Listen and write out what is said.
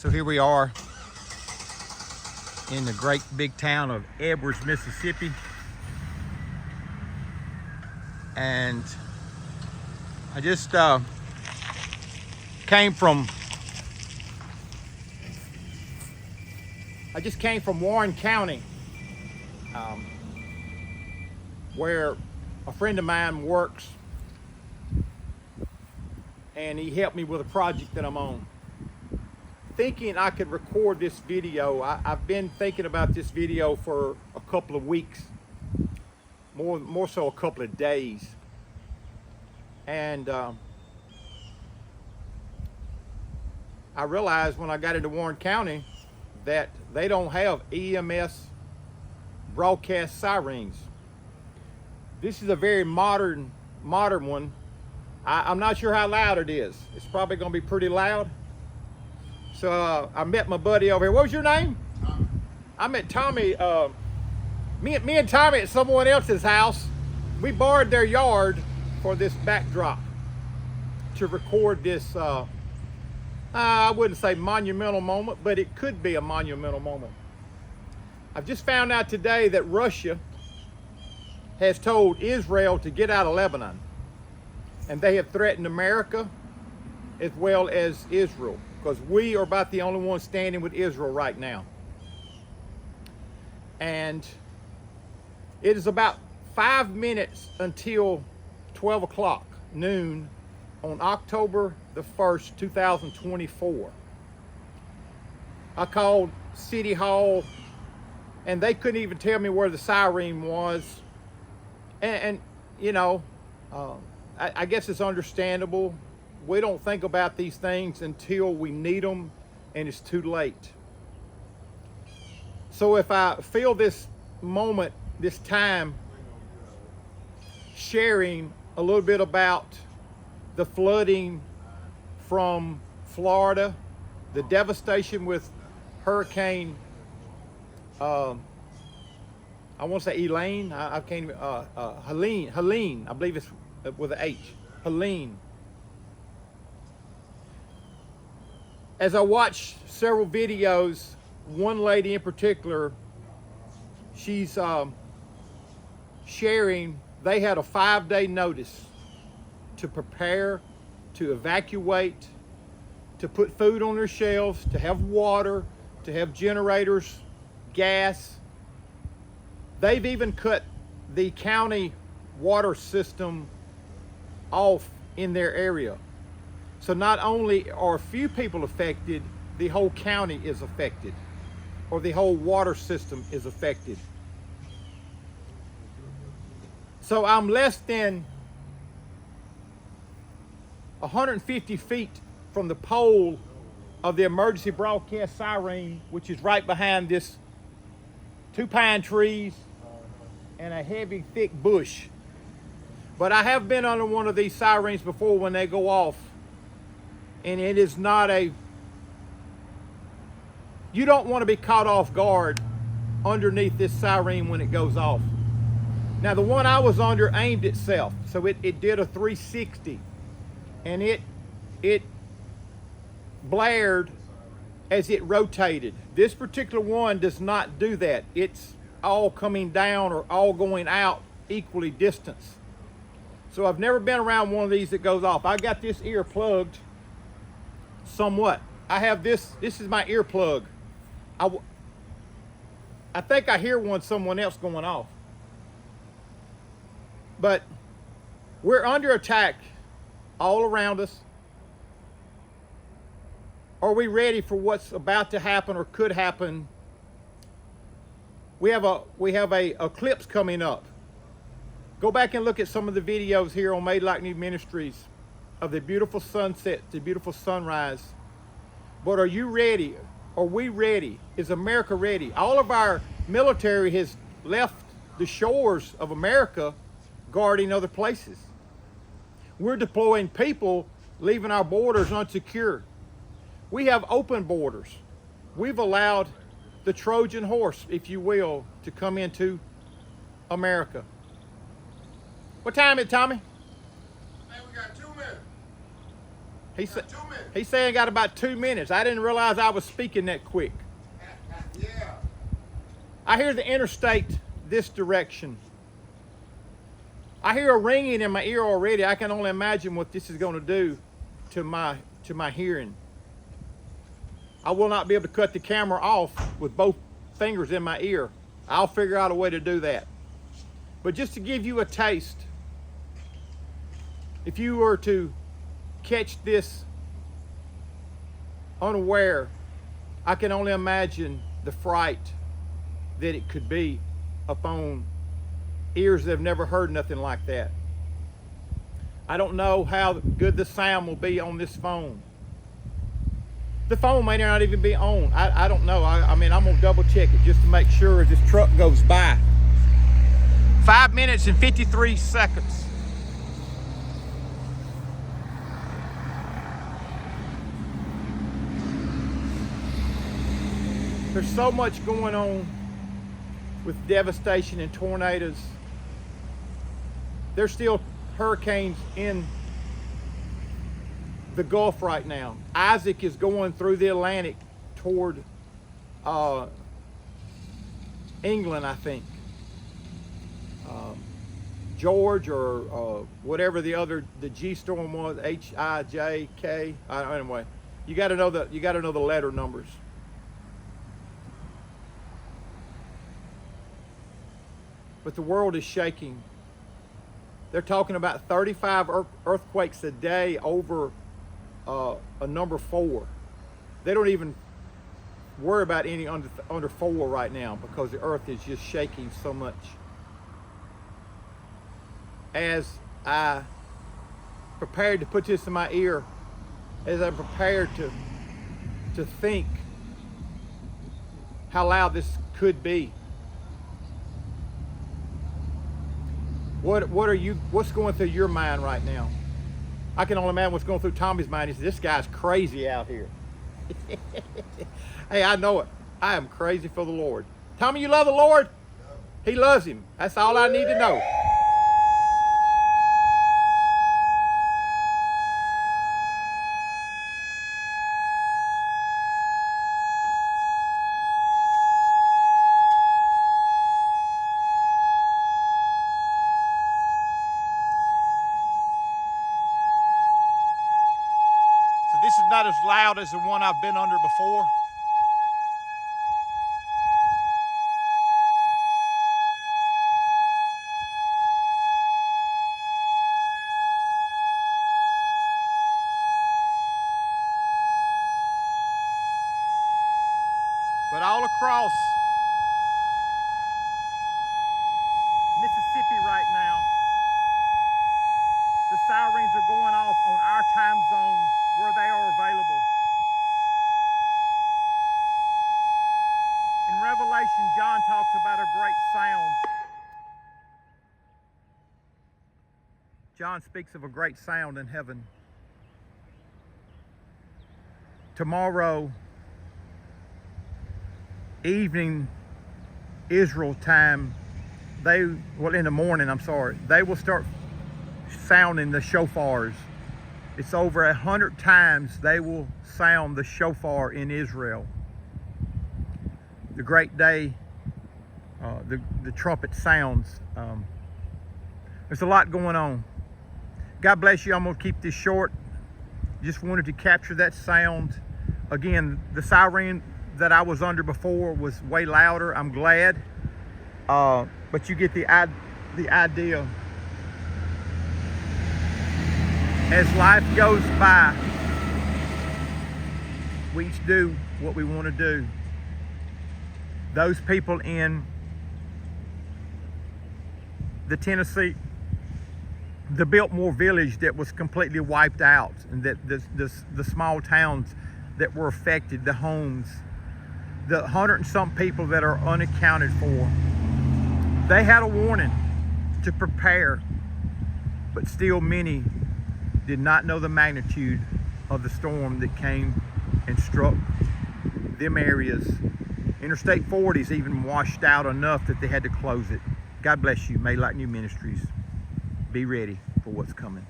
So here we are in the great big town of Edwards, Mississippi. And I just came from Warren County, where a friend of mine works, and he helped me with a project that I'm on. Thinking I could record this video. I've been thinking about this video for a couple of weeks, more so a couple of days. And I realized when I got into Warren County that they don't have EMS broadcast sirens. This is a very modern one. I'm not sure how loud it is. It's probably gonna be pretty loud. So I met my buddy over here. What was your name? Tommy. I met Tommy. Me and Tommy at someone else's house. We borrowed their yard for this backdrop to record this, I wouldn't say monumental moment, but it could be a monumental moment. I've just found out today that Russia has told Israel to get out of Lebanon. And they have threatened America as well as Israel, because we are about the only ones standing with Israel right now. And it is about 5 minutes until 12 o'clock noon on October the 1st, 2024. I called City Hall and they couldn't even tell me where the siren was. And you know, I guess it's understandable. We don't think about these things until we need them and it's too late. So if I feel this moment, this time, sharing a little bit about the flooding from Florida, the devastation with Hurricane, I want to say Elaine, I can't even, Helene, I believe it's with an H, Helene. As I watched several videos, one lady in particular, she's sharing, they had a 5-day notice to prepare, to evacuate, to put food on their shelves, to have water, to have generators, gas. They've even cut the county water system off in their area. So not only are a few people affected, the whole county is affected, or the whole water system is affected. So I'm less than 150 feet from the pole of the emergency broadcast siren, which is right behind this 2 pine trees and a heavy, thick bush. But I have been under one of these sirens before when they go off. And it is not you don't want to be caught off guard underneath this siren when it goes off. Now the one I was under aimed itself, so it did a 360, and it blared as it rotated. This particular one does not do that. It's all coming down or all going out equally distanced. So I've never been around one of these that goes off. I got this ear plugged somewhat. I have this is my earplug. I think I hear someone else going off. But we're under attack all around us. Are we ready for what's about to happen or could happen? We have a eclipse coming up. Go back and look at some of the videos here on Made Like New Ministries of the beautiful sunset, the beautiful sunrise. But are you ready? Are we ready? Is America ready? All of our military has left the shores of America guarding other places. We're deploying people, leaving our borders unsecured. We have open borders. We've allowed the Trojan horse, if you will, to come into America. What time is it, Tommy? Hey, we got 2 minutes. He's saying got about 2 minutes. I didn't realize I was speaking that quick. Yeah. I hear the interstate this direction. I hear a ringing in my ear already. I can only imagine what this is going to do to my hearing. I will not be able to cut the camera off with both fingers in my ear. I'll figure out a way to do that. But just to give you a taste, if you were to catch this unaware, I can only imagine the fright that it could be upon ears that have never heard nothing like that. I don't know how good the sound will be on this phone. The phone may not even be on. I don't know. I mean, I'm gonna double check it just to make sure as this truck goes by. 5 minutes and 53 seconds. There's so much going on with devastation and tornadoes. There's still hurricanes in the Gulf right now. Isaac is going through the Atlantic toward England, I think. George or whatever the G storm was, H-I-J-K. Anyway, you got to know the letter numbers. But the world is shaking. They're talking about 35 earthquakes a day over a number 4. They don't even worry about any under 4 right now because the earth is just shaking so much. As I prepared to put this in my ear, as I prepared to think how loud this could be, what's going through your mind right now? I can only imagine what's going through Tommy's mind. He says, this guy's crazy out here. Hey, I know it. I am crazy for the Lord. Tommy, you love the Lord? He loves him. That's all I need to know. This is not as loud as the one I've been under before. But all across Mississippi right now, the sirens are going off on our time zone where they are available. In Revelation, John talks about a great sound. John speaks of a great sound in heaven. Tomorrow evening, Israel time, in the morning, they will start sounding the shofars. It's over 100 times they will sound the shofar in Israel. The great day, the trumpet sounds. There's a lot going on. God bless you. I'm going to keep this short. Just wanted to capture that sound. Again, the siren that I was under before was way louder. I'm glad. But you get the idea. As life goes by, we each do what we want to do. Those people in the Tennessee, the Biltmore village that was completely wiped out, and that the small towns that were affected, the homes, the 100 and some people that are unaccounted for, they had a warning to prepare, but still many did not know the magnitude of the storm that came and struck them areas. Interstate 40's even washed out enough that they had to close it. God bless you. May Light New Ministries. Be ready for what's coming.